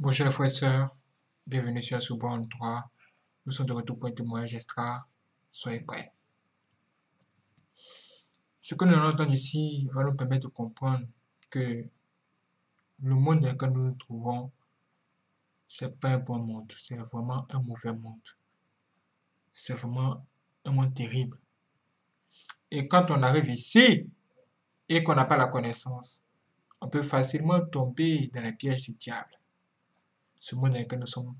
Bonjour les frères et sœurs, bienvenue sur Soubon 3. Nous sommes de retour pour un témoignage extra. Soyez prêts. Ce que nous allons entendre ici va nous permettre de comprendre que le monde dans lequel nous nous trouvons, c'est pas un bon monde, c'est vraiment un mauvais monde. C'est vraiment un monde terrible. Et quand on arrive ici et qu'on n'a pas la connaissance, on peut facilement tomber dans les pièges du diable. Ce monde dans lequel nous sommes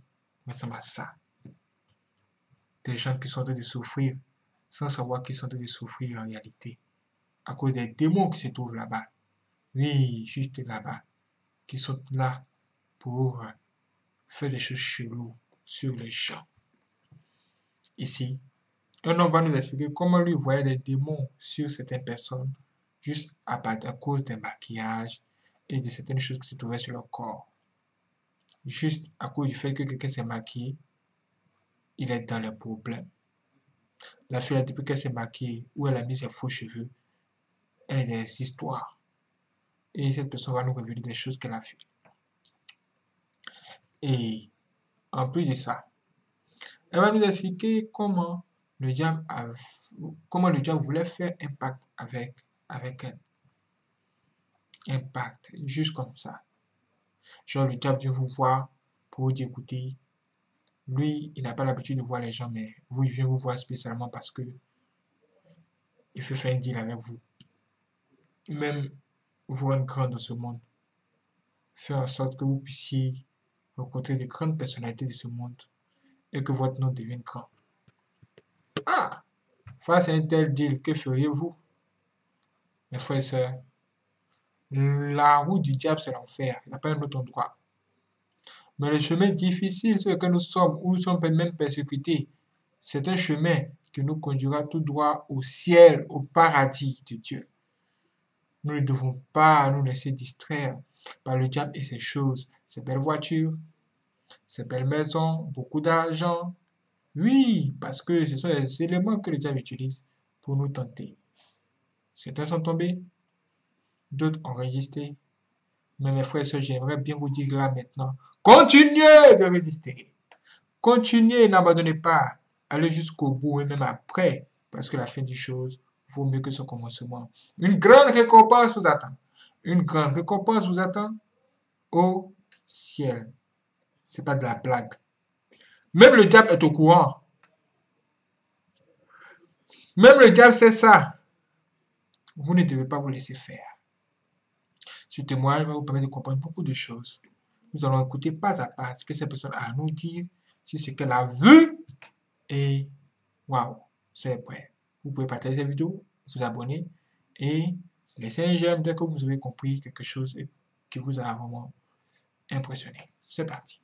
ressemble à ça. Des gens qui sont en train de souffrir sans savoir qu'ils sont en train de souffrir en réalité. À cause des démons qui se trouvent là-bas. Oui, juste là-bas. Qui sont là pour faire des choses cheloues sur les gens. Ici, un homme va nous expliquer comment lui voyait des démons sur certaines personnes juste à cause des maquillages et de certaines choses qui se trouvaient sur leur corps. Juste à cause du fait que quelqu'un s'est maquillé, il est dans les problèmes. La fille, depuis qu'elle s'est maquillée ou elle a mis ses faux cheveux, elle a des histoires. Et cette personne va nous révéler des choses qu'elle a vues. Et en plus de ça, elle va nous expliquer comment le diable voulait faire un pacte avec elle. Un pacte, juste comme ça. Genre, le diable vient vous voir pour vous dire, écoutez, lui, il n'a pas l'habitude de voir les gens, mais vous, il vient vous voir spécialement parce que il veut faire un deal avec vous. Même vous rendre grand dans ce monde. Faire en sorte que vous puissiez rencontrer de grandes personnalités de ce monde et que votre nom devienne grand. Ah! Face à un tel deal, que feriez-vous? Mes frères et sœurs, la route du diable, c'est l'enfer. Il n'y a pas un autre endroit. Mais le chemin difficile sur lequel nous sommes, où nous sommes même persécutés, c'est un chemin qui nous conduira tout droit au ciel, au paradis de Dieu. Nous ne devons pas nous laisser distraire par le diable et ses choses, ses belles voitures, ses belles maisons, beaucoup d'argent. Oui, parce que ce sont les éléments que le diable utilise pour nous tenter. Certains sont tombés, d'autres ont résisté. Mais mes frères et sœurs, j'aimerais bien vous dire là maintenant, continuez de résister. Continuez, n'abandonnez pas. Allez jusqu'au bout et même après, parce que la fin des choses vaut mieux que son commencement. Une grande récompense vous attend. Une grande récompense vous attend au ciel. C'est pas de la blague. Même le diable est au courant. Même le diable sait ça. Vous ne devez pas vous laisser faire. Ce témoignage va vous permettre de comprendre beaucoup de choses. Nous allons écouter pas à pas ce que cette personne a à nous dire sur ce qu'elle a vu. Et waouh, c'est prêt. Vous pouvez partager cette vidéo, vous abonner et laisser un j'aime dès que vous avez compris quelque chose qui vous a vraiment impressionné. C'est parti.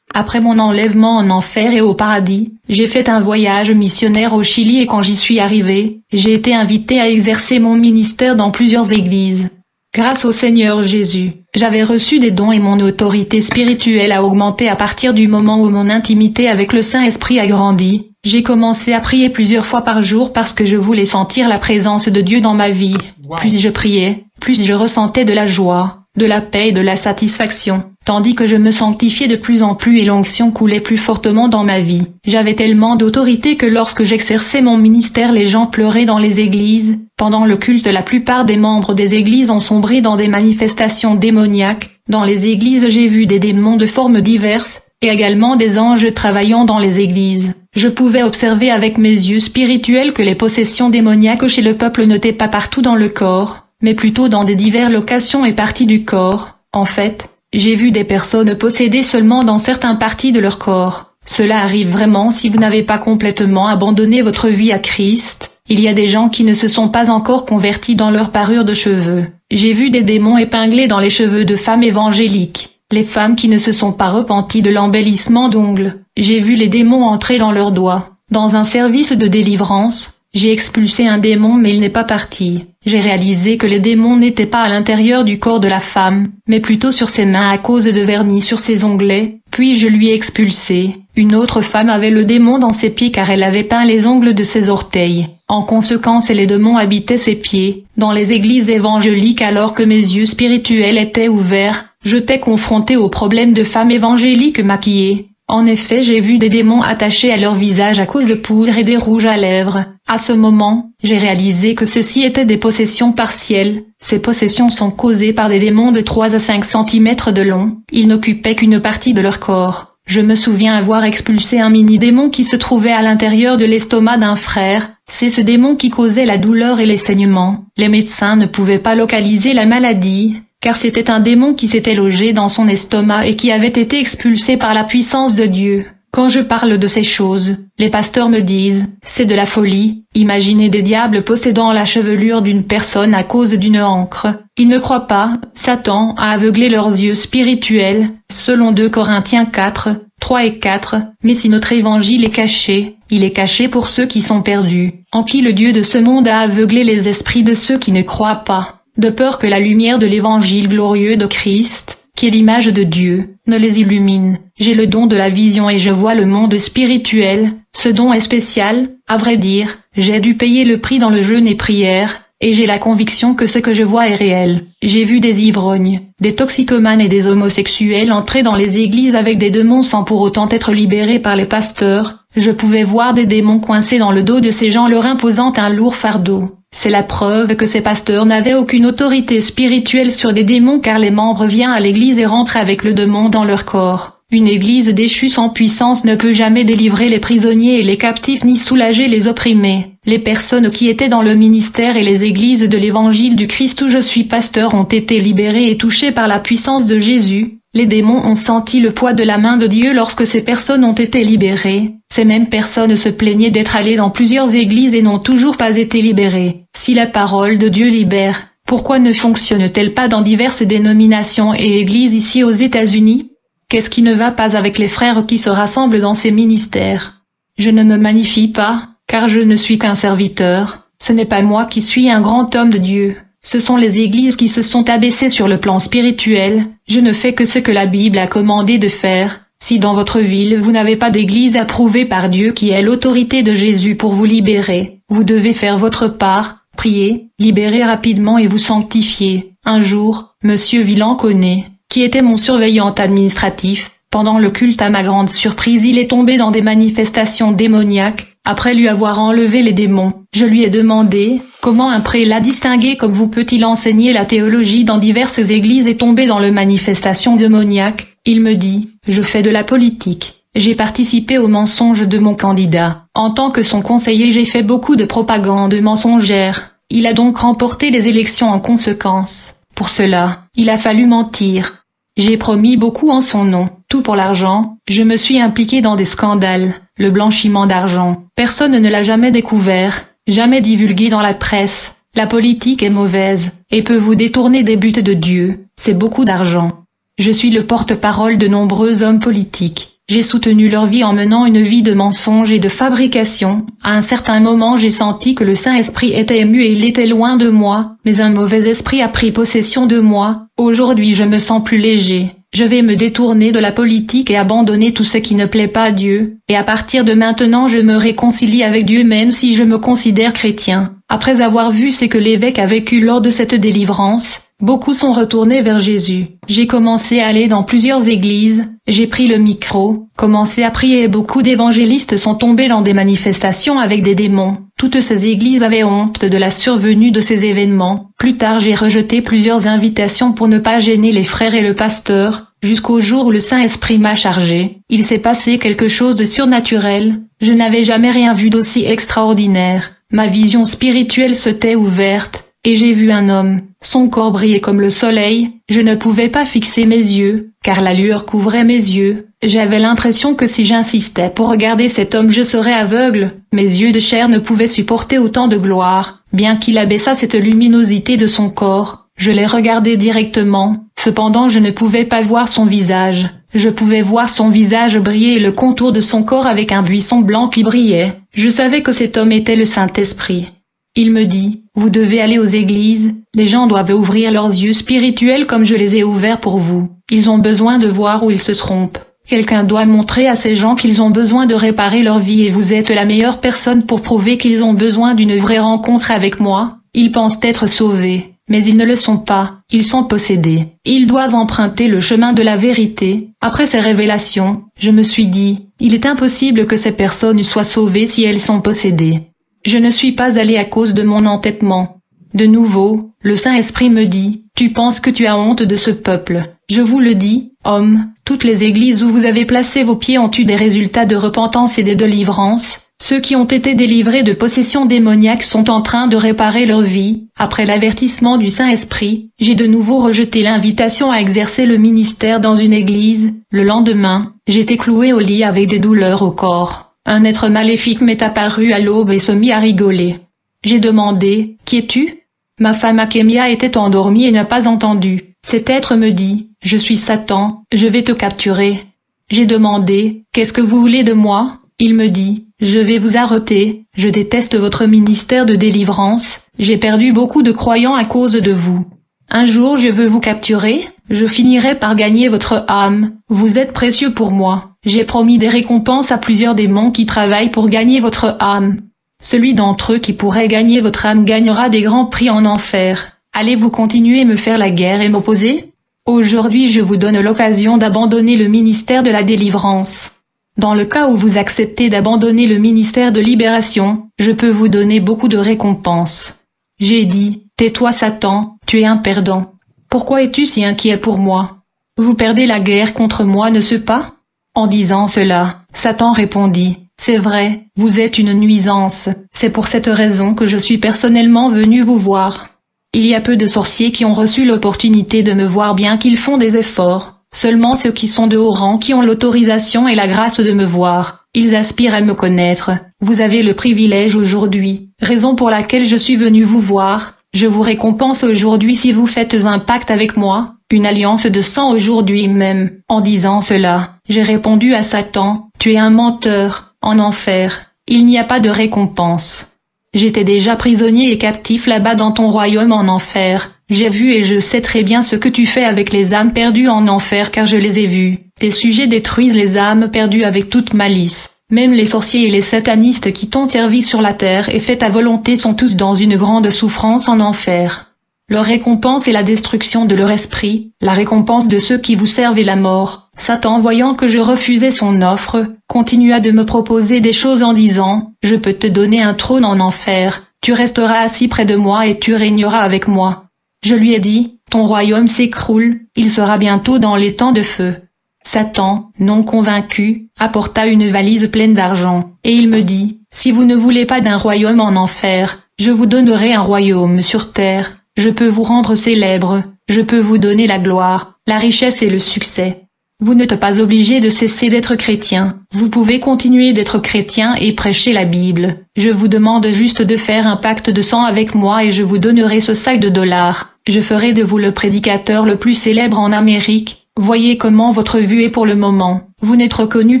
Après mon enlèvement en enfer et au paradis, j'ai fait un voyage missionnaire au Chili et quand j'y suis arrivé, j'ai été invité à exercer mon ministère dans plusieurs églises. Grâce au Seigneur Jésus, j'avais reçu des dons et mon autorité spirituelle a augmenté à partir du moment où mon intimité avec le Saint-Esprit a grandi. J'ai commencé à prier plusieurs fois par jour parce que je voulais sentir la présence de Dieu dans ma vie. Wow. Plus je priais, plus je ressentais de la joie, de la paix et de la satisfaction, tandis que je me sanctifiais de plus en plus et l'onction coulait plus fortement dans ma vie. J'avais tellement d'autorité que lorsque j'exerçais mon ministère les gens pleuraient dans les églises. Pendant le culte la plupart des membres des églises ont sombré dans des manifestations démoniaques. Dans les églises j'ai vu des démons de formes diverses, et également des anges travaillant dans les églises. Je pouvais observer avec mes yeux spirituels que les possessions démoniaques chez le peuple n'étaient pas partout dans le corps, mais plutôt dans des diverses locations et parties du corps. En fait, j'ai vu des personnes possédées seulement dans certaines parties de leur corps. Cela arrive vraiment si vous n'avez pas complètement abandonné votre vie à Christ. Il y a des gens qui ne se sont pas encore convertis dans leur parure de cheveux. J'ai vu des démons épinglés dans les cheveux de femmes évangéliques. Les femmes qui ne se sont pas repenties de l'embellissement d'ongles. J'ai vu les démons entrer dans leurs doigts. Dans un service de délivrance, j'ai expulsé un démon mais il n'est pas parti. J'ai réalisé que les démons n'étaient pas à l'intérieur du corps de la femme, mais plutôt sur ses mains à cause de vernis sur ses onglets, puis je lui ai expulsé. Une autre femme avait le démon dans ses pieds car elle avait peint les ongles de ses orteils. En conséquence les démons habitaient ses pieds. Dans les églises évangéliques alors que mes yeux spirituels étaient ouverts, J'étais confronté au problème de femmes évangéliques maquillées. En effet, j'ai vu des démons attachés à leur visage à cause de poudre et des rouges à lèvres. À ce moment, j'ai réalisé que ceci étaient des possessions partielles. Ces possessions sont causées par des démons de 3 à 5 cm de long. Ils n'occupaient qu'une partie de leur corps. Je me souviens avoir expulsé un mini-démon qui se trouvait à l'intérieur de l'estomac d'un frère. C'est ce démon qui causait la douleur et les saignements. Les médecins ne pouvaient pas localiser la maladie, car c'était un démon qui s'était logé dans son estomac et qui avait été expulsé par la puissance de Dieu. Quand je parle de ces choses, les pasteurs me disent, c'est de la folie, imaginez des diables possédant la chevelure d'une personne à cause d'une encre. Ils ne croient pas, Satan a aveuglé leurs yeux spirituels, selon 2 Corinthiens 4, 3 et 4, mais si notre évangile est caché, il est caché pour ceux qui sont perdus, en qui le Dieu de ce monde a aveuglé les esprits de ceux qui ne croient pas, de peur que la lumière de l'évangile glorieux de Christ, qui est l'image de Dieu, ne les illumine. J'ai le don de la vision et je vois le monde spirituel. Ce don est spécial, à vrai dire, j'ai dû payer le prix dans le jeûne et prière, et j'ai la conviction que ce que je vois est réel. J'ai vu des ivrognes, des toxicomanes et des homosexuels entrer dans les églises avec des démons sans pour autant être libérés par les pasteurs. Je pouvais voir des démons coincés dans le dos de ces gens leur imposant un lourd fardeau. C'est la preuve que ces pasteurs n'avaient aucune autorité spirituelle sur des démons car les membres viennent à l'église et rentrent avec le démon dans leur corps. Une église déchue sans puissance ne peut jamais délivrer les prisonniers et les captifs ni soulager les opprimés. Les personnes qui étaient dans le ministère et les églises de l'évangile du Christ où je suis pasteur ont été libérées et touchées par la puissance de Jésus. Les démons ont senti le poids de la main de Dieu lorsque ces personnes ont été libérées. Ces mêmes personnes se plaignaient d'être allées dans plusieurs églises et n'ont toujours pas été libérées. Si la parole de Dieu libère, pourquoi ne fonctionne-t-elle pas dans diverses dénominations et églises ici aux États-Unis? Qu'est-ce qui ne va pas avec les frères qui se rassemblent dans ces ministères? Je ne me magnifie pas, car je ne suis qu'un serviteur. Ce n'est pas moi qui suis un grand homme de Dieu. Ce sont les églises qui se sont abaissées sur le plan spirituel. Je ne fais que ce que la Bible a commandé de faire. Si dans votre ville vous n'avez pas d'église approuvée par Dieu qui est l'autorité de Jésus pour vous libérer, vous devez faire votre part, prier, libérer rapidement et vous sanctifier. Un jour, Monsieur Villanconnet, qui était mon surveillant administratif, pendant le culte à ma grande surprise il est tombé dans des manifestations démoniaques. Après lui avoir enlevé les démons, je lui ai demandé, comment un prélat distingué comme vous peut-il enseigner la théologie dans diverses églises et tomber dans les manifestations démoniaques? Il me dit, je fais de la politique. J'ai participé au mensonge de mon candidat. En tant que son conseiller j'ai fait beaucoup de propagande mensongère. Il a donc remporté les élections en conséquence. Pour cela, il a fallu mentir. J'ai promis beaucoup en son nom, tout pour l'argent. Je me suis impliqué dans des scandales, le blanchiment d'argent. Personne ne l'a jamais découvert, jamais divulgué dans la presse. La politique est mauvaise, et peut vous détourner des buts de Dieu. C'est beaucoup d'argent. Je suis le porte-parole de nombreux hommes politiques. J'ai soutenu leur vie en menant une vie de mensonge et de fabrication. À un certain moment j'ai senti que le Saint-Esprit était ému et il était loin de moi, mais un mauvais esprit a pris possession de moi. Aujourd'hui je me sens plus léger. Je vais me détourner de la politique et abandonner tout ce qui ne plaît pas à Dieu. Et à partir de maintenant je me réconcilie avec Dieu même si je me considère chrétien. Après avoir vu ce que l'évêque a vécu lors de cette délivrance, beaucoup sont retournés vers Jésus. J'ai commencé à aller dans plusieurs églises, j'ai pris le micro, commencé à prier et beaucoup d'évangélistes sont tombés dans des manifestations avec des démons. Toutes ces églises avaient honte de la survenue de ces événements. Plus tard j'ai rejeté plusieurs invitations pour ne pas gêner les frères et le pasteur, jusqu'au jour où le Saint-Esprit m'a chargé. Il s'est passé quelque chose de surnaturel, je n'avais jamais rien vu d'aussi extraordinaire. Ma vision spirituelle s'était ouverte. Et j'ai vu un homme, son corps brillait comme le soleil, je ne pouvais pas fixer mes yeux, car la lueur couvrait mes yeux. J'avais l'impression que si j'insistais pour regarder cet homme je serais aveugle, mes yeux de chair ne pouvaient supporter autant de gloire, bien qu'il abaissât cette luminosité de son corps. Je l'ai regardé directement, cependant je ne pouvais pas voir son visage. Je pouvais voir son visage briller et le contour de son corps avec un buisson blanc qui brillait. Je savais que cet homme était le Saint-Esprit. Il me dit, vous devez aller aux églises, les gens doivent ouvrir leurs yeux spirituels comme je les ai ouverts pour vous. Ils ont besoin de voir où ils se trompent. Quelqu'un doit montrer à ces gens qu'ils ont besoin de réparer leur vie et vous êtes la meilleure personne pour prouver qu'ils ont besoin d'une vraie rencontre avec moi. Ils pensent être sauvés. Mais ils ne le sont pas, ils sont possédés. Ils doivent emprunter le chemin de la vérité. Après ces révélations, je me suis dit, il est impossible que ces personnes soient sauvées si elles sont possédées. Je ne suis pas allé à cause de mon entêtement. De nouveau, le Saint-Esprit me dit, tu penses que tu as honte de ce peuple. Je vous le dis, hommes, toutes les églises où vous avez placé vos pieds ont eu des résultats de repentance et de délivrance. Ceux qui ont été délivrés de possession démoniaque sont en train de réparer leur vie. Après l'avertissement du Saint-Esprit, j'ai de nouveau rejeté l'invitation à exercer le ministère dans une église. Le lendemain, j'étais cloué au lit avec des douleurs au corps. Un être maléfique m'est apparu à l'aube et se mit à rigoler. J'ai demandé, « Qui es-tu » Ma femme Akemia était endormie et n'a pas entendu. Cet être me dit, « Je suis Satan, je vais te capturer. » J'ai demandé, « Qu'est-ce que vous voulez de moi ?» Il me dit, « Je vais vous arrêter, je déteste votre ministère de délivrance, j'ai perdu beaucoup de croyants à cause de vous. Un jour je veux vous capturer, je finirai par gagner votre âme, vous êtes précieux pour moi. J'ai promis des récompenses à plusieurs démons qui travaillent pour gagner votre âme. Celui d'entre eux qui pourrait gagner votre âme gagnera des grands prix en enfer. Allez-vous continuer me faire la guerre et m'opposer ? Aujourd'hui je vous donne l'occasion d'abandonner le ministère de la délivrance. Dans le cas où vous acceptez d'abandonner le ministère de libération, je peux vous donner beaucoup de récompenses. » J'ai dit, « Tais-toi Satan, tu es un perdant. Pourquoi es-tu si inquiet pour moi ? Vous perdez la guerre contre moi, ne-ce pas ?» En disant cela, Satan répondit, « C'est vrai, vous êtes une nuisance, c'est pour cette raison que je suis personnellement venu vous voir. Il y a peu de sorciers qui ont reçu l'opportunité de me voir bien qu'ils font des efforts. Seulement ceux qui sont de haut rang qui ont l'autorisation et la grâce de me voir, ils aspirent à me connaître. Vous avez le privilège aujourd'hui, raison pour laquelle je suis venu vous voir. Je vous récompense aujourd'hui si vous faites un pacte avec moi, une alliance de sang aujourd'hui même. » En disant cela, j'ai répondu à Satan, « Tu es un menteur, en enfer, il n'y a pas de récompense. J'étais déjà prisonnier et captif là-bas dans ton royaume en enfer. J'ai vu et je sais très bien ce que tu fais avec les âmes perdues en enfer car je les ai vues. Tes sujets détruisent les âmes perdues avec toute malice. Même les sorciers et les satanistes qui t'ont servi sur la terre et fait ta volonté sont tous dans une grande souffrance en enfer. Leur récompense est la destruction de leur esprit, la récompense de ceux qui vous servent est la mort. » Satan, voyant que je refusais son offre, continua de me proposer des choses en disant, « Je peux te donner un trône en enfer, tu resteras assis près de moi et tu régneras avec moi. » Je lui ai dit, « Ton royaume s'écroule, il sera bientôt dans les temps de feu. » Satan, non convaincu, apporta une valise pleine d'argent, et il me dit, « Si vous ne voulez pas d'un royaume en enfer, je vous donnerai un royaume sur terre. Je peux vous rendre célèbre, je peux vous donner la gloire, la richesse et le succès. Vous n'êtes pas obligé de cesser d'être chrétien, vous pouvez continuer d'être chrétien et prêcher la Bible. Je vous demande juste de faire un pacte de sang avec moi et je vous donnerai ce sac de $. Je ferai de vous le prédicateur le plus célèbre en Amérique. Voyez comment votre vue est pour le moment. Vous n'êtes reconnu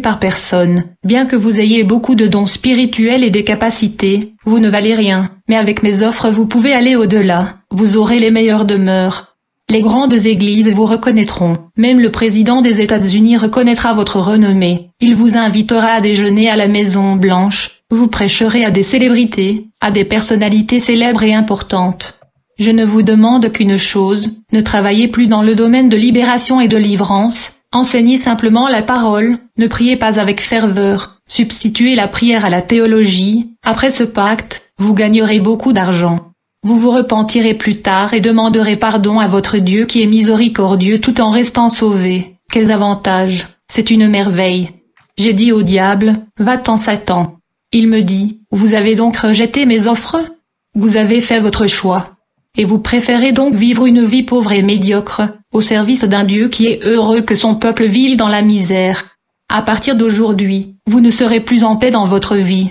par personne. Bien que vous ayez beaucoup de dons spirituels et des capacités, vous ne valez rien. Mais avec mes offres vous pouvez aller au-delà. Vous aurez les meilleures demeures. Les grandes églises vous reconnaîtront. Même le président des États-Unis reconnaîtra votre renommée. Il vous invitera à déjeuner à la Maison Blanche. Vous prêcherez à des célébrités, à des personnalités célèbres et importantes. Je ne vous demande qu'une chose, ne travaillez plus dans le domaine de libération et de délivrance, enseignez simplement la parole, ne priez pas avec ferveur, substituez la prière à la théologie. Après ce pacte, vous gagnerez beaucoup d'argent. Vous vous repentirez plus tard et demanderez pardon à votre Dieu qui est miséricordieux tout en restant sauvé. Quels avantages! C'est une merveille. J'ai dit au diable, va-t'en Satan. Il me dit, vous avez donc rejeté mes offres? Vous avez fait votre choix. Et vous préférez donc vivre une vie pauvre et médiocre, au service d'un Dieu qui est heureux que son peuple vive dans la misère. À partir d'aujourd'hui, vous ne serez plus en paix dans votre vie.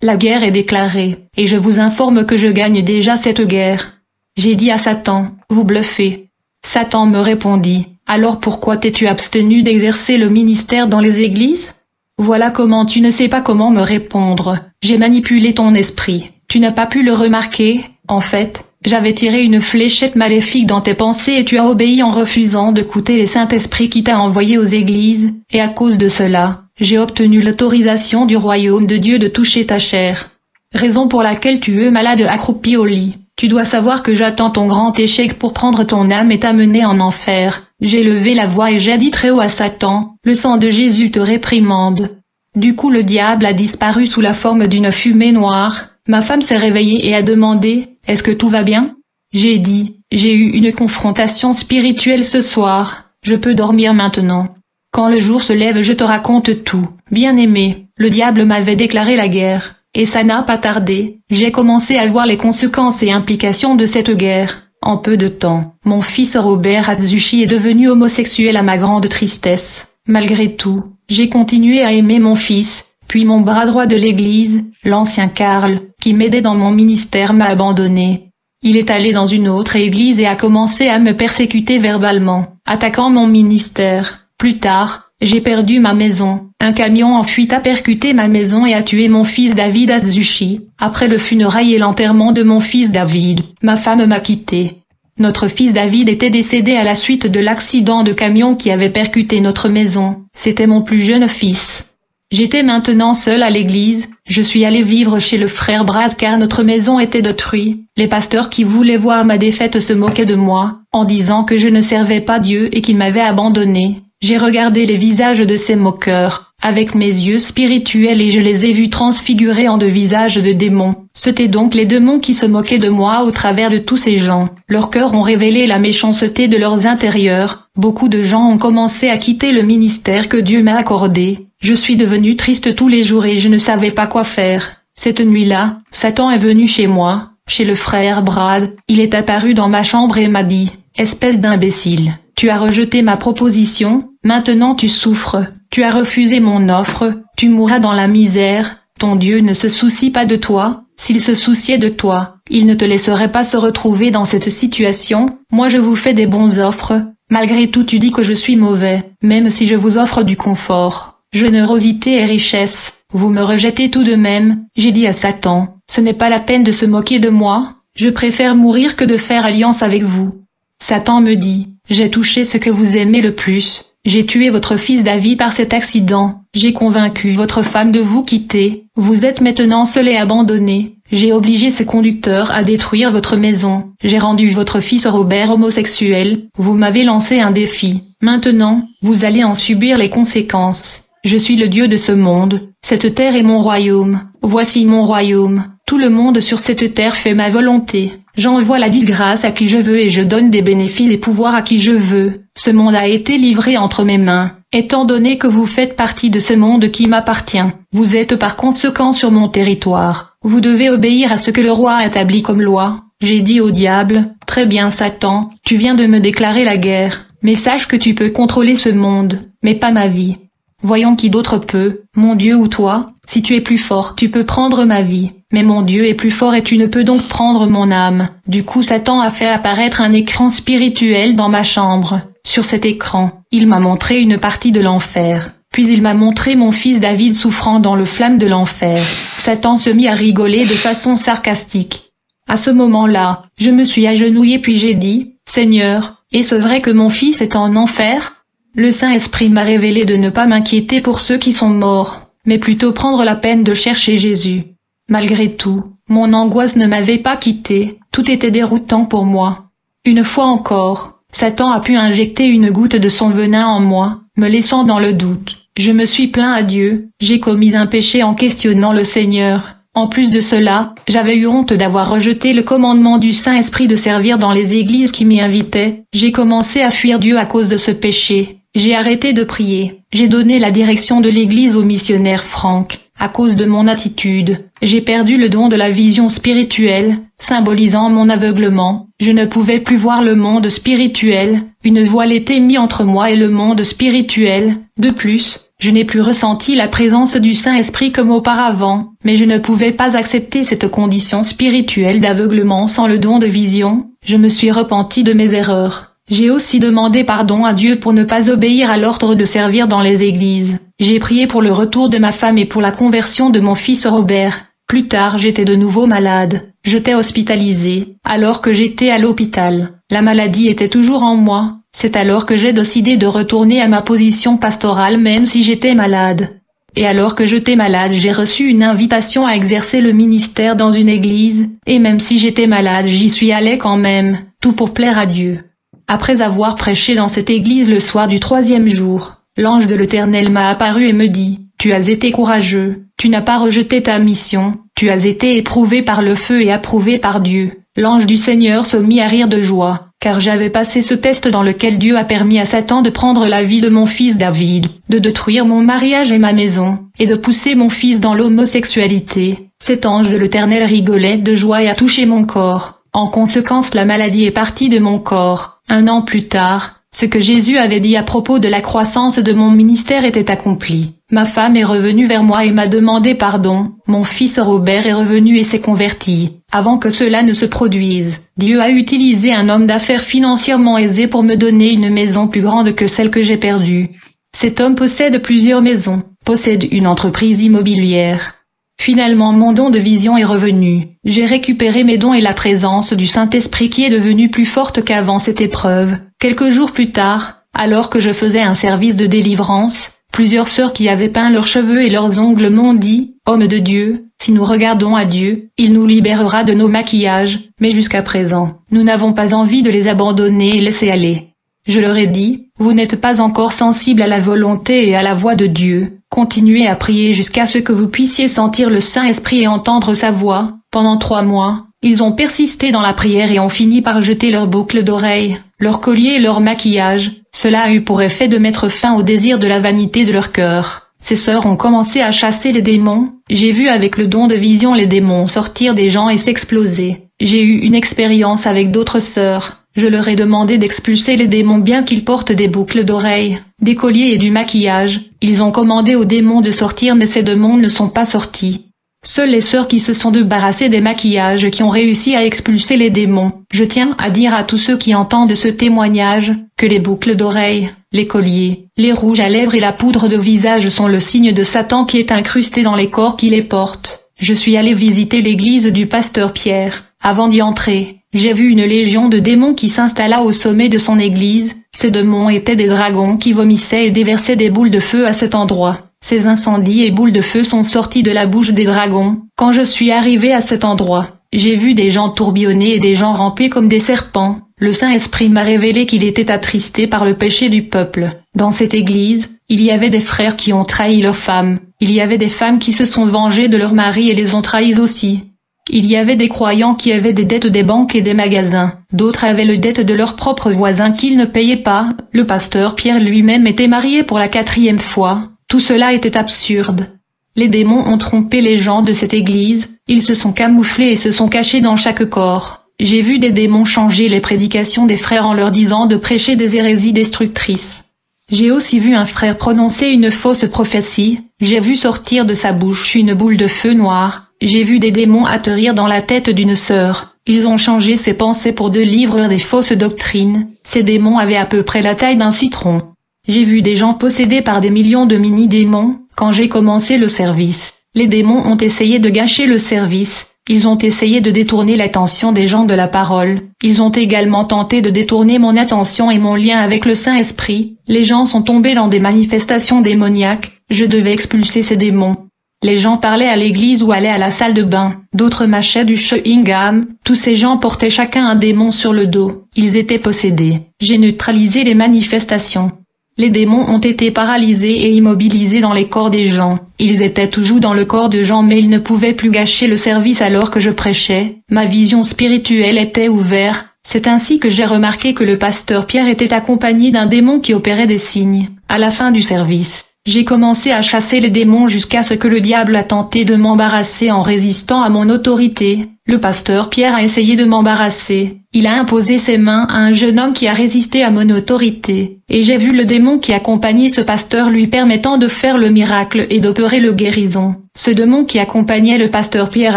La guerre est déclarée, et je vous informe que je gagne déjà cette guerre. J'ai dit à Satan, vous bluffez. Satan me répondit, alors pourquoi t'es-tu abstenu d'exercer le ministère dans les églises? Voilà comment tu ne sais pas comment me répondre. J'ai manipulé ton esprit. Tu n'as pas pu le remarquer, en fait. J'avais tiré une fléchette maléfique dans tes pensées et tu as obéi en refusant d'écouter le Saint-Esprit qui t'a envoyé aux églises, et à cause de cela, j'ai obtenu l'autorisation du royaume de Dieu de toucher ta chair. Raison pour laquelle tu es malade accroupi au lit. Tu dois savoir que j'attends ton grand échec pour prendre ton âme et t'amener en enfer. J'ai levé la voix et j'ai dit très haut à Satan, le sang de Jésus te réprimande. Du coup le diable a disparu sous la forme d'une fumée noire. Ma femme s'est réveillée et a demandé, est-ce que tout va bien? J'ai dit, j'ai eu une confrontation spirituelle ce soir, je peux dormir maintenant. Quand le jour se lève je te raconte tout. Bien-aimé, le diable m'avait déclaré la guerre. Et ça n'a pas tardé, j'ai commencé à voir les conséquences et implications de cette guerre. En peu de temps, mon fils Robert Atsushi est devenu homosexuel à ma grande tristesse. Malgré tout, j'ai continué à aimer mon fils, puis mon bras droit de l'église, l'ancien Karl, qui m'aidait dans mon ministère m'a abandonné. Il est allé dans une autre église et a commencé à me persécuter verbalement, attaquant mon ministère. Plus tard, j'ai perdu ma maison. Un camion en fuite a percuté ma maison et a tué mon fils David Atsushi. Après le funérail et l'enterrement de mon fils David, ma femme m'a quitté. Notre fils David était décédé à la suite de l'accident de camion qui avait percuté notre maison. C'était mon plus jeune fils. J'étais maintenant seule à l'église, je suis allée vivre chez le frère Brad car notre maison était détruite. Les pasteurs qui voulaient voir ma défaite se moquaient de moi, en disant que je ne servais pas Dieu et qu'il m'avait abandonné. J'ai regardé les visages de ces moqueurs, avec mes yeux spirituels et je les ai vus transfigurés en de visages de démons. C'étaient donc les démons qui se moquaient de moi au travers de tous ces gens. Leurs cœurs ont révélé la méchanceté de leurs intérieurs. Beaucoup de gens ont commencé à quitter le ministère que Dieu m'a accordé. Je suis devenue triste tous les jours et je ne savais pas quoi faire. Cette nuit-là, Satan est venu chez moi, chez le frère Brad. Il est apparu dans ma chambre et m'a dit, « Espèce d'imbécile, tu as rejeté ma proposition, maintenant tu souffres, tu as refusé mon offre, tu mourras dans la misère, ton Dieu ne se soucie pas de toi, s'il se souciait de toi, il ne te laisserait pas se retrouver dans cette situation, moi je vous fais des bonnes offres, malgré tout tu dis que je suis mauvais, même si je vous offre du confort. Générosité et richesse, vous me rejetez tout de même, j'ai dit à Satan, ce n'est pas la peine de se moquer de moi, je préfère mourir que de faire alliance avec vous. Satan me dit, j'ai touché ce que vous aimez le plus, j'ai tué votre fils David par cet accident, j'ai convaincu votre femme de vous quitter, vous êtes maintenant seul et abandonné, j'ai obligé ces conducteurs à détruire votre maison, j'ai rendu votre fils Robert homosexuel, vous m'avez lancé un défi, maintenant, vous allez en subir les conséquences. Je suis le Dieu de ce monde, cette terre est mon royaume, voici mon royaume, tout le monde sur cette terre fait ma volonté, j'envoie la disgrâce à qui je veux et je donne des bénéfices et pouvoirs à qui je veux, ce monde a été livré entre mes mains, étant donné que vous faites partie de ce monde qui m'appartient, vous êtes par conséquent sur mon territoire, vous devez obéir à ce que le roi a établi comme loi. J'ai dit au diable, très bien Satan, tu viens de me déclarer la guerre, mais sache que tu peux contrôler ce monde, mais pas ma vie. Voyons qui d'autre peut, mon Dieu ou toi, si tu es plus fort, tu peux prendre ma vie, mais mon Dieu est plus fort et tu ne peux donc prendre mon âme. Du coup Satan a fait apparaître un écran spirituel dans ma chambre. Sur cet écran, il m'a montré une partie de l'enfer, puis il m'a montré mon fils David souffrant dans le flamme de l'enfer. Satan se mit à rigoler de façon sarcastique. À ce moment-là, je me suis agenouillée puis j'ai dit, « Seigneur, est-ce vrai que mon fils est en enfer ?» Le Saint-Esprit m'a révélé de ne pas m'inquiéter pour ceux qui sont morts, mais plutôt prendre la peine de chercher Jésus. Malgré tout, mon angoisse ne m'avait pas quitté, tout était déroutant pour moi. Une fois encore, Satan a pu injecter une goutte de son venin en moi, me laissant dans le doute. Je me suis plaint à Dieu, j'ai commis un péché en questionnant le Seigneur. En plus de cela, j'avais eu honte d'avoir rejeté le commandement du Saint-Esprit de servir dans les églises qui m'y invitaient. J'ai commencé à fuir Dieu à cause de ce péché. J'ai arrêté de prier. J'ai donné la direction de l'église au missionnaire Frank. À cause de mon attitude, j'ai perdu le don de la vision spirituelle, symbolisant mon aveuglement. Je ne pouvais plus voir le monde spirituel. Une voile était mise entre moi et le monde spirituel. De plus, je n'ai plus ressenti la présence du Saint-Esprit comme auparavant, mais je ne pouvais pas accepter cette condition spirituelle d'aveuglement sans le don de vision. Je me suis repenti de mes erreurs. J'ai aussi demandé pardon à Dieu pour ne pas obéir à l'ordre de servir dans les églises. J'ai prié pour le retour de ma femme et pour la conversion de mon fils Robert. Plus tard, j'étais de nouveau malade. J'étais hospitalisée, alors que j'étais à l'hôpital. La maladie était toujours en moi. C'est alors que j'ai décidé de retourner à ma position pastorale même si j'étais malade. Et alors que j'étais malade, j'ai reçu une invitation à exercer le ministère dans une église, et même si j'étais malade, j'y suis allé quand même, tout pour plaire à Dieu. Après avoir prêché dans cette église le soir du 3e jour, l'ange de l'Éternel m'a apparu et me dit, « Tu as été courageux, tu n'as pas rejeté ta mission, tu as été éprouvé par le feu et approuvé par Dieu. » L'ange du Seigneur se mit à rire de joie, car j'avais passé ce test dans lequel Dieu a permis à Satan de prendre la vie de mon fils David, de détruire mon mariage et ma maison, et de pousser mon fils dans l'homosexualité. Cet ange de l'Éternel rigolait de joie et a touché mon corps. En conséquence, la maladie est partie de mon corps. 1 an plus tard, ce que Jésus avait dit à propos de la croissance de mon ministère était accompli. Ma femme est revenue vers moi et m'a demandé pardon. Mon fils Robert est revenu et s'est converti. Avant que cela ne se produise, Dieu a utilisé un homme d'affaires financièrement aisé pour me donner une maison plus grande que celle que j'ai perdue. Cet homme possède plusieurs maisons, possède une entreprise immobilière. Finalement, mon don de vision est revenu. J'ai récupéré mes dons et la présence du Saint-Esprit qui est devenue plus forte qu'avant cette épreuve. Quelques jours plus tard, alors que je faisais un service de délivrance, plusieurs sœurs qui avaient peint leurs cheveux et leurs ongles m'ont dit, « Homme de Dieu, si nous regardons à Dieu, il nous libérera de nos maquillages, mais jusqu'à présent, nous n'avons pas envie de les abandonner et laisser aller. » Je leur ai dit, « Vous n'êtes pas encore sensible à la volonté et à la voix de Dieu. Continuez à prier jusqu'à ce que vous puissiez sentir le Saint-Esprit et entendre sa voix. » Pendant 3 mois, ils ont persisté dans la prière et ont fini par jeter leurs boucles d'oreilles, leurs colliers et leur maquillage. Cela a eu pour effet de mettre fin au désir de la vanité de leur cœur. Ces sœurs ont commencé à chasser les démons. J'ai vu avec le don de vision les démons sortir des gens et s'exploser. J'ai eu une expérience avec d'autres sœurs. Je leur ai demandé d'expulser les démons bien qu'ils portent des boucles d'oreilles, des colliers et du maquillage. Ils ont commandé aux démons de sortir mais ces démons ne sont pas sortis. Seules les sœurs qui se sont débarrassées des maquillages qui ont réussi à expulser les démons. Je tiens à dire à tous ceux qui entendent ce témoignage, que les boucles d'oreilles, les colliers, les rouges à lèvres et la poudre de visage sont le signe de Satan qui est incrusté dans les corps qui les portent. Je suis allé visiter l'église du pasteur Pierre. Avant d'y entrer, j'ai vu une légion de démons qui s'installa au sommet de son église. Ces démons étaient des dragons qui vomissaient et déversaient des boules de feu à cet endroit. Ces incendies et boules de feu sont sortis de la bouche des dragons. Quand je suis arrivé à cet endroit, j'ai vu des gens tourbillonner et des gens ramper comme des serpents. Le Saint-Esprit m'a révélé qu'il était attristé par le péché du peuple. Dans cette église, il y avait des frères qui ont trahi leurs femmes. Il y avait des femmes qui se sont vengées de leurs maris et les ont trahies aussi. Il y avait des croyants qui avaient des dettes des banques et des magasins. D'autres avaient les dettes de leurs propres voisins qu'ils ne payaient pas. Le pasteur Pierre lui-même était marié pour la 4e fois. Tout cela était absurde. Les démons ont trompé les gens de cette église. Ils se sont camouflés et se sont cachés dans chaque corps. J'ai vu des démons changer les prédications des frères en leur disant de prêcher des hérésies destructrices. J'ai aussi vu un frère prononcer une fausse prophétie. J'ai vu sortir de sa bouche une boule de feu noir. J'ai vu des démons atterrir dans la tête d'une sœur. Ils ont changé ses pensées pour de livrer des fausses doctrines. Ces démons avaient à peu près la taille d'un citron. J'ai vu des gens possédés par des millions de mini-démons. Quand j'ai commencé le service, les démons ont essayé de gâcher le service. Ils ont essayé de détourner l'attention des gens de la parole. Ils ont également tenté de détourner mon attention et mon lien avec le Saint-Esprit. Les gens sont tombés dans des manifestations démoniaques. Je devais expulser ces démons. Les gens parlaient à l'église ou allaient à la salle de bain. D'autres mâchaient du chewing-gum. Tous ces gens portaient chacun un démon sur le dos. Ils étaient possédés. J'ai neutralisé les manifestations. Les démons ont été paralysés et immobilisés dans les corps des gens. Ils étaient toujours dans le corps de gens mais ils ne pouvaient plus gâcher le service alors que je prêchais. Ma vision spirituelle était ouverte. C'est ainsi que j'ai remarqué que le pasteur Pierre était accompagné d'un démon qui opérait des signes. À la fin du service, j'ai commencé à chasser les démons jusqu'à ce que le diable a tenté de m'embarrasser en résistant à mon autorité. Le pasteur Pierre a essayé de m'embarrasser. Il a imposé ses mains à un jeune homme qui a résisté à mon autorité. Et j'ai vu le démon qui accompagnait ce pasteur lui permettant de faire le miracle et d'opérer le guérison. Ce démon qui accompagnait le pasteur Pierre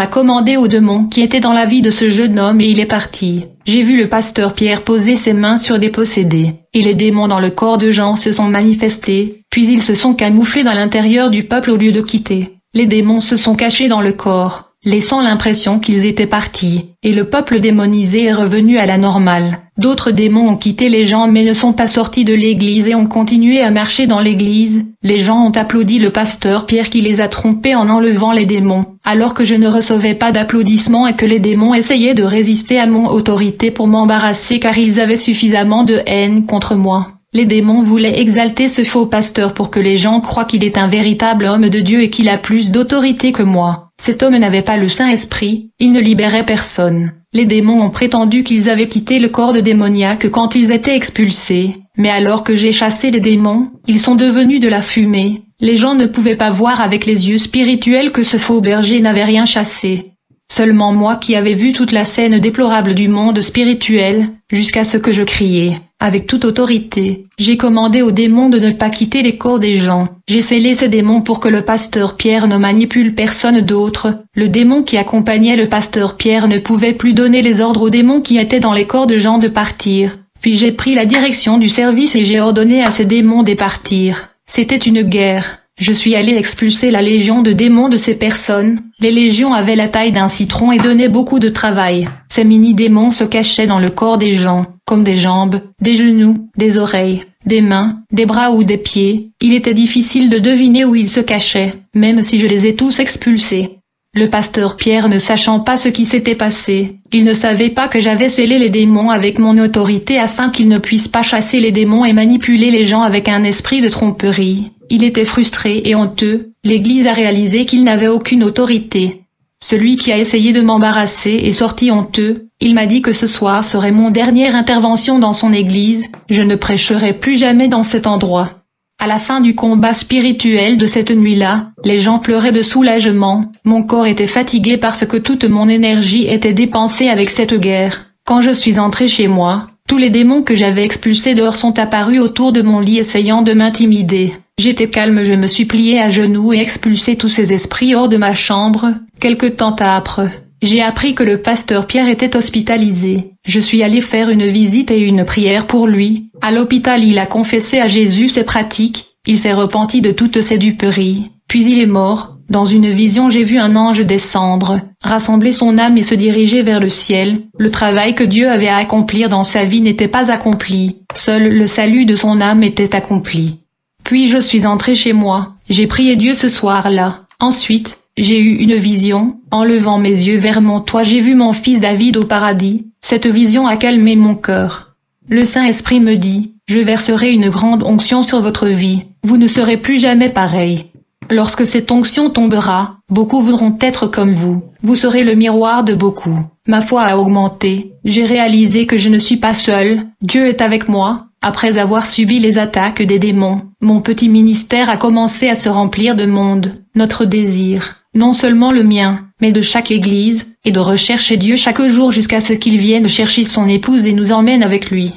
a commandé au démon qui était dans la vie de ce jeune homme et il est parti. J'ai vu le pasteur Pierre poser ses mains sur des possédés. Et les démons dans le corps de gens se sont manifestés, puis ils se sont camouflés dans l'intérieur du peuple au lieu de quitter. Les démons se sont cachés dans le corps. laissant l'impression qu'ils étaient partis, et le peuple démonisé est revenu à la normale. D'autres démons ont quitté les gens mais ne sont pas sortis de l'église et ont continué à marcher dans l'église. Les gens ont applaudi le pasteur Pierre qui les a trompés en enlevant les démons, alors que je ne recevais pas d'applaudissements et que les démons essayaient de résister à mon autorité pour m'embarrasser car ils avaient suffisamment de haine contre moi. Les démons voulaient exalter ce faux pasteur pour que les gens croient qu'il est un véritable homme de Dieu et qu'il a plus d'autorité que moi. Cet homme n'avait pas le Saint-Esprit, il ne libérait personne. Les démons ont prétendu qu'ils avaient quitté le corps de démoniaque quand ils étaient expulsés, mais alors que j'ai chassé les démons, ils sont devenus de la fumée. Les gens ne pouvaient pas voir avec les yeux spirituels que ce faux berger n'avait rien chassé. Seulement moi qui avais vu toute la scène déplorable du monde spirituel, jusqu'à ce que je criais, avec toute autorité, j'ai commandé aux démons de ne pas quitter les corps des gens. J'ai scellé ces démons pour que le pasteur Pierre ne manipule personne d'autre. Le démon qui accompagnait le pasteur Pierre ne pouvait plus donner les ordres aux démons qui étaient dans les corps de gens de partir. Puis j'ai pris la direction du service et j'ai ordonné à ces démons de partir. C'était une guerre. Je suis allé expulser la légion de démons de ces personnes. Les légions avaient la taille d'un citron et donnaient beaucoup de travail. Ces mini-démons se cachaient dans le corps des gens, comme des jambes, des genoux, des oreilles, des mains, des bras ou des pieds. Il était difficile de deviner où ils se cachaient, même si je les ai tous expulsés. Le pasteur Pierre ne sachant pas ce qui s'était passé, il ne savait pas que j'avais scellé les démons avec mon autorité afin qu'ils ne puissent pas chasser les démons et manipuler les gens avec un esprit de tromperie. Il était frustré et honteux, l'Église a réalisé qu'il n'avait aucune autorité. Celui qui a essayé de m'embarrasser est sorti honteux, il m'a dit que ce soir serait mon dernière intervention dans son Église, je ne prêcherai plus jamais dans cet endroit. À la fin du combat spirituel de cette nuit-là, les gens pleuraient de soulagement, mon corps était fatigué parce que toute mon énergie était dépensée avec cette guerre. Quand je suis entré chez moi, tous les démons que j'avais expulsés dehors sont apparus autour de mon lit essayant de m'intimider. J'étais calme, je me suis plié à genoux et expulsé tous ces esprits hors de ma chambre. Quelque temps après, j'ai appris que le pasteur Pierre était hospitalisé. Je suis allé faire une visite et une prière pour lui. À l'hôpital, il a confessé à Jésus ses pratiques. Il s'est repenti de toutes ses duperies. Puis il est mort. Dans une vision, j'ai vu un ange descendre, rassembler son âme et se diriger vers le ciel. Le travail que Dieu avait à accomplir dans sa vie n'était pas accompli. Seul le salut de son âme était accompli. Puis je suis entré chez moi. J'ai prié Dieu ce soir-là. Ensuite, j'ai eu une vision. En levant mes yeux vers mon toit, j'ai vu mon fils David au paradis. Cette vision a calmé mon cœur. Le Saint-Esprit me dit, « Je verserai une grande onction sur votre vie. Vous ne serez plus jamais pareil. » Lorsque cette onction tombera, beaucoup voudront être comme vous. Vous serez le miroir de beaucoup. Ma foi a augmenté. J'ai réalisé que je ne suis pas seul. Dieu est avec moi. Après avoir subi les attaques des démons, mon petit ministère a commencé à se remplir de monde. Notre désir, non seulement le mien, mais de chaque église, est de rechercher Dieu chaque jour jusqu'à ce qu'il vienne chercher son épouse et nous emmène avec lui.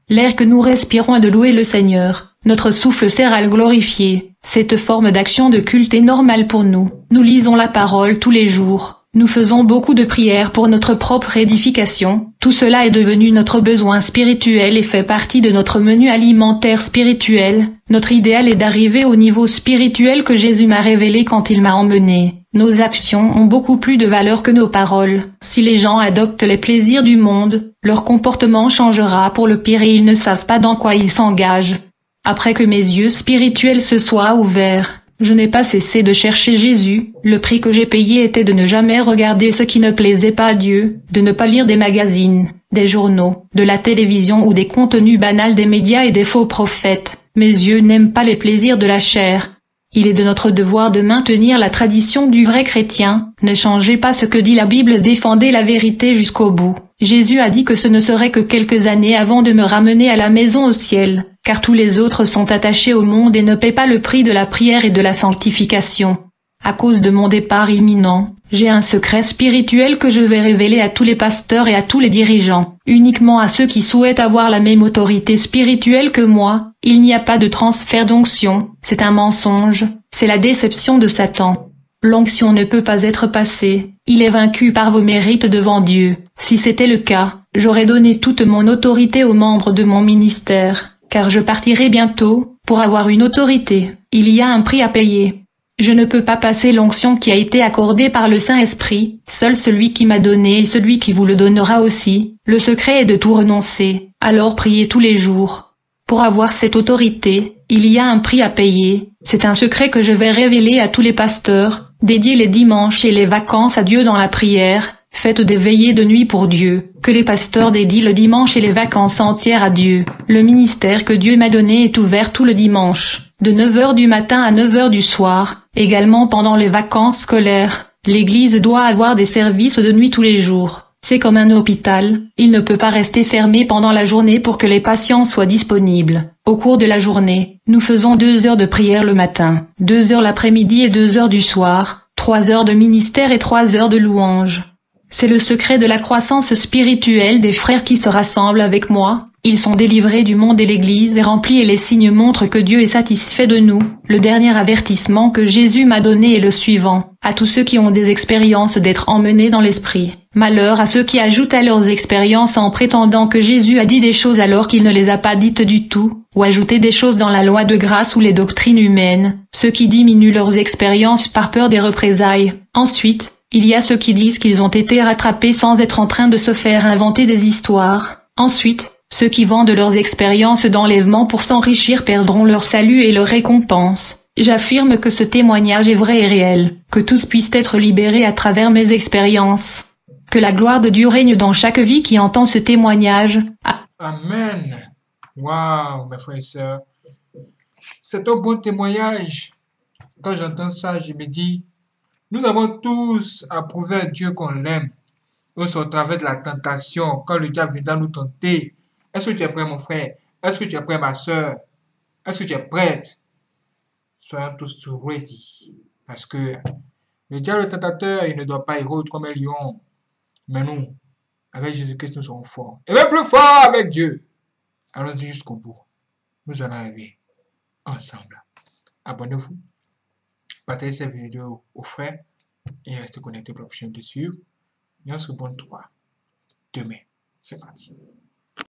L'air que nous respirons est de louer le Seigneur. Notre souffle sert à le glorifier. Cette forme d'action de culte est normale pour nous. Nous lisons la parole tous les jours. Nous faisons beaucoup de prières pour notre propre édification. Tout cela est devenu notre besoin spirituel et fait partie de notre menu alimentaire spirituel. Notre idéal est d'arriver au niveau spirituel que Jésus m'a révélé quand il m'a emmené. Nos actions ont beaucoup plus de valeur que nos paroles. Si les gens adoptent les plaisirs du monde, leur comportement changera pour le pire et ils ne savent pas dans quoi ils s'engagent. Après que mes yeux spirituels se soient ouverts, je n'ai pas cessé de chercher Jésus. Le prix que j'ai payé était de ne jamais regarder ce qui ne plaisait pas à Dieu, de ne pas lire des magazines, des journaux, de la télévision ou des contenus banals des médias et des faux prophètes. Mes yeux n'aiment pas les plaisirs de la chair. Il est de notre devoir de maintenir la tradition du vrai chrétien. Ne changez pas ce que dit la Bible, défendez la vérité jusqu'au bout. Jésus a dit que ce ne serait que quelques années avant de me ramener à la maison au ciel, car tous les autres sont attachés au monde et ne paient pas le prix de la prière et de la sanctification. À cause de mon départ imminent, j'ai un secret spirituel que je vais révéler à tous les pasteurs et à tous les dirigeants, uniquement à ceux qui souhaitent avoir la même autorité spirituelle que moi. Il n'y a pas de transfert d'onction, c'est un mensonge, c'est la déception de Satan. L'onction ne peut pas être passée, il est vaincu par vos mérites devant Dieu. Si c'était le cas, j'aurais donné toute mon autorité aux membres de mon ministère, car je partirai bientôt. Pour avoir une autorité, il y a un prix à payer. Je ne peux pas passer l'onction qui a été accordée par le Saint-Esprit, seul celui qui m'a donné et celui qui vous le donnera aussi. Le secret est de tout renoncer, alors priez tous les jours. Pour avoir cette autorité, il y a un prix à payer, c'est un secret que je vais révéler à tous les pasteurs. Dédiez les dimanches et les vacances à Dieu dans la prière, faites des veillées de nuit pour Dieu, que les pasteurs dédient le dimanche et les vacances entières à Dieu. Le ministère que Dieu m'a donné est ouvert tout le dimanche, de 9 heures du matin à 9 heures du soir, également pendant les vacances scolaires. L'Église doit avoir des services de nuit tous les jours. C'est comme un hôpital, il ne peut pas rester fermé pendant la journée pour que les patients soient disponibles. Au cours de la journée, nous faisons 2 heures de prière le matin, 2 heures l'après-midi et 2 heures du soir, 3 heures de ministère et 3 heures de louange. C'est le secret de la croissance spirituelle des frères qui se rassemblent avec moi. Ils sont délivrés du monde et l'Église est remplie et les signes montrent que Dieu est satisfait de nous. Le dernier avertissement que Jésus m'a donné est le suivant. À tous ceux qui ont des expériences d'être emmenés dans l'esprit. Malheur à ceux qui ajoutent à leurs expériences en prétendant que Jésus a dit des choses alors qu'il ne les a pas dites du tout, ou ajouter des choses dans la loi de grâce ou les doctrines humaines, ceux qui diminuent leurs expériences par peur des représailles. Ensuite, il y a ceux qui disent qu'ils ont été rattrapés sans être en train de se faire inventer des histoires. Ensuite, ceux qui vendent leurs expériences d'enlèvement pour s'enrichir perdront leur salut et leur récompense. J'affirme que ce témoignage est vrai et réel, que tous puissent être libérés à travers mes expériences. Que la gloire de Dieu règne dans chaque vie qui entend ce témoignage. Amen. Waouh, mes frères et sœurs. C'est un bon témoignage. Quand j'entends ça, je me dis, nous avons tous à prouver à Dieu qu'on l'aime. Au travers de la tentation, quand le diable viendra nous tenter. Est-ce que tu es prêt, mon frère? Est-ce que tu es prêt, ma sœur? Est-ce que tu es prête? Soyons tous ready. Parce que le diable, le tentateur, il ne doit pas érodre comme un lion. Mais nous, avec Jésus-Christ, nous sommes forts. Et même plus forts avec Dieu. Allons-y jusqu'au bout. Nous allons arriver ensemble. Abonnez-vous. Partagez cette vidéo aux frères. Et restez connectés pour la prochaine dessus. Et on se retrouve demain. C'est parti.